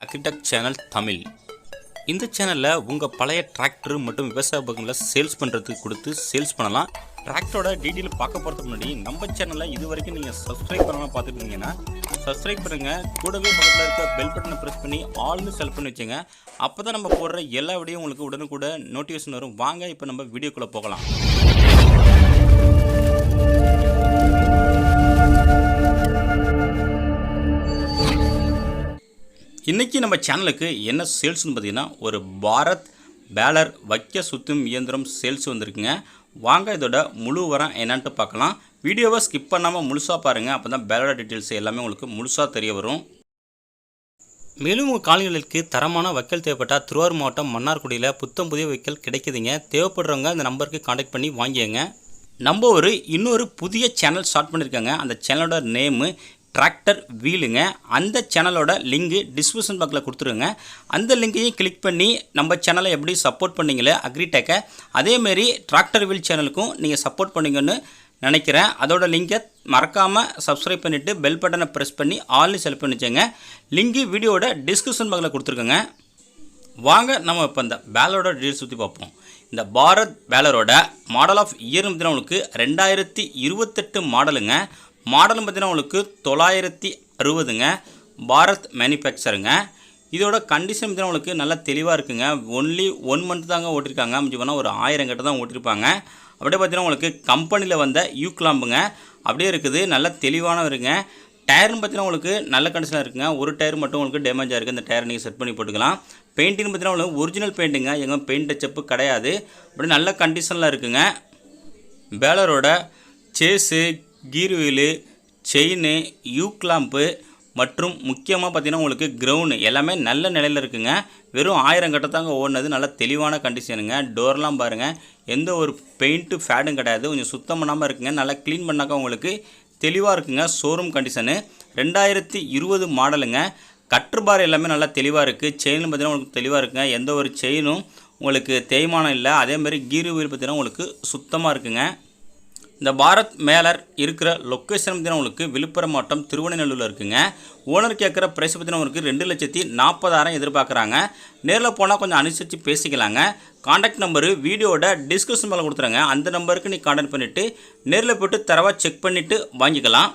Agri Tech Tamil. இந்த சேனல்ல உங்க பழைய டிராக்டர் மற்றும் விவசாய உபகரணங்களை சேல்ஸ் பண்றதுக்கு கொடுத்து சேல்ஸ் பண்ணலாம். டிராக்டரோட டீடைல் பார்க்க போறதுக்கு முன்னாடி நம்ம சேனலை இதுவரைக்கும் நீங்க சப்ஸ்கிரைப் பண்ணாம பார்த்துட்டு இருந்தீங்கன்னா சப்ஸ்கிரைப் பண்ணுங்க. கூடவே பக்கத்துல இருக்க பெல் பட்டனை பிரஸ் பண்ணி ஆல்னு செலக்ட் பண்ணி வச்சுங்க. அப்பதான் நம்ம போடுற எல்லா வீடியோவும் உங்களுக்கு உடனுக்குடன் நோட்டிஃபிகேஷன் வரும். வாங்க இப்போ நம்ம வீடியோக்குள்ள போகலாம். இன்னைக்கு நம்ம சேனலுக்கு என்ன சேல்ஸ்னு பார்த்தீங்கன்னா ஒரு பாரத் பேலர் வைக்க சுத்தும் இயந்திரம் சேல்ஸ் வந்திருக்குங்க. வாங்க இதோட முழு வரம் என்னன்ட்டு பார்க்கலாம். வீடியோவை ஸ்கிப் பண்ணாமல் முழுசாக பாருங்கள். அப்போ தான் பேலரோட டீட்டெயில்ஸ் எல்லாமே உங்களுக்கு முழுசாக தெரிய வரும். மேலும் உங்கள் காலநிலைக்கு தரமான வைக்கல் தேவைப்பட்டால் திருவாரூர் மாவட்டம் மன்னார்குடியில் புத்தம் புதிய வைக்கல் கிடைக்குதுங்க. தேவைப்படுறவங்க இந்த நம்பருக்கு கான்டாக்ட் பண்ணி வாங்கிங்க. நம்ம இன்னொரு புதிய சேனல் ஸ்டார்ட் பண்ணியிருக்காங்க. அந்த சேனலோட நேமு டிராக்டர் வீலுங்க. அந்த சேனலோட லிங்கு டிஸ்கிரிப்ஷன் பாக்ஸில் கொடுத்துருங்க. அந்த லிங்கையும் கிளிக் பண்ணி நம்ம சேனலை எப்படி சப்போர்ட் பண்ணிங்களே அக்ரிடெக்கை அதேமாரி டிராக்டர் வீல் சேனலுக்கும் நீங்கள் சப்போர்ட் பண்ணிங்கன்னு நினைக்கிறேன். அதோட லிங்கை மறக்காமல் சப்ஸ்கிரைப் பண்ணிவிட்டு பெல் பட்டனை ப்ரெஸ் பண்ணி ஆல்னு செலக்ட் பண்ணிச்சேங்க. லிங்கு வீடியோட டிஸ்கிரிப்ஷன் பாக்ஸில் கொடுத்துருக்கேங்க. வாங்க நம்ம இப்போ இந்த பேலரோட டீட்டெயில்ஸ் சுற்றி பார்ப்போம். இந்த பாரத் பேலரோட மாடல் ஆஃப் இயர் பார்த்தீங்கன்னா உங்களுக்கு 2028 மாடலுங்க. மாடலும் பார்த்தீங்கன்னா உங்களுக்கு 960ங்க. பாரத் மேனுஃபேக்சருங்க. இதோட கண்டிஷன் பார்த்தீங்கன்னா உங்களுக்கு நல்லா தெளிவாக இருக்குங்க. ஒன்லி 1 மந்த் தாங்க ஓட்டிருக்காங்க. முடிஞ்சு போனால் ஒரு 1000 கட்ட தான் ஓட்டிருப்பாங்க. அப்படியே பார்த்தீங்கன்னா உங்களுக்கு கம்பெனியில் வந்த யூக்லாம்புங்க அப்படியே இருக்குது. நல்லா தெளிவான வருங்க. டயர்னு பார்த்தீங்கன்னா உங்களுக்கு நல்ல கண்டிஷனாக இருக்குங்க. ஒரு டயர் மட்டும் உங்களுக்கு டேமேஜாக இருக்குது. இந்த டயர் நீங்கள் செட் பண்ணி போட்டுக்கலாம். பெயிண்டிங்னு பார்த்தீங்கன்னா உங்களுக்கு ஒரிஜினல் பெயிண்ட்டுங்க. எங்கே பெயிண்ட் டச்சப்பு கிடையாது. அப்படி நல்ல கண்டிஷனில் இருக்குங்க. பேலரோட சேஸு, கீர் வீலு, செயினு, யூக்லாம்பு மற்றும் முக்கியமாக பார்த்தீங்கன்னா உங்களுக்கு கிரவுண்டு எல்லாமே நல்ல நிலையில் இருக்குங்க. வெறும் 1000 கட்ட தாங்க ஓடினது. நல்ல தெளிவான கண்டிஷனுங்க. டோர்லாம் பாருங்கள், எந்த ஒரு பெயிண்ட்டு ஃபேடும் கிடையாது. கொஞ்சம் சுத்தம் பண்ணாமல் இருக்குங்க. நல்லா க்ளீன் பண்ணாக்கா உங்களுக்கு தெளிவாக இருக்குங்க. ஷோரூம் கண்டிஷனு 2020 மாடலுங்க. கட்ரு பார் எல்லாமே நல்லா தெளிவாக இருக்குது. செயினும் பார்த்தீங்கன்னா உங்களுக்கு தெளிவாக இருக்குங்க. எந்த ஒரு செயினும் உங்களுக்கு தேய்மானம் இல்லை. அதேமாதிரி கீர் வீல் பார்த்தீங்கன்னா உங்களுக்கு சுத்தமாக இருக்குங்க. இந்த பாரத் மேலர் இருக்கிற லொக்கேஷன் பார்த்தீங்கன்னா உங்களுக்கு விழுப்புரம் மாவட்டம் திருவண்ணநல்லூரில் இருக்குங்க. ஓனர் கேட்குற ப்ரைஸ் பார்த்தீங்கன்னா உங்களுக்கு 2,40,000 எதிர்பார்க்குறாங்க. நேரில் போனால் கொஞ்சம் அனுசரித்து பேசிக்கலாங்க. கான்டாக்ட் நம்பரு வீடியோட டிஸ்கிரிப்ஷன் மேலே கொடுத்துருங்க. அந்த நம்பருக்கு நீ கான்டாக்ட் பண்ணிவிட்டு நேரில் போய்ட்டு தரவாக செக் பண்ணிவிட்டு வாங்கிக்கலாம்.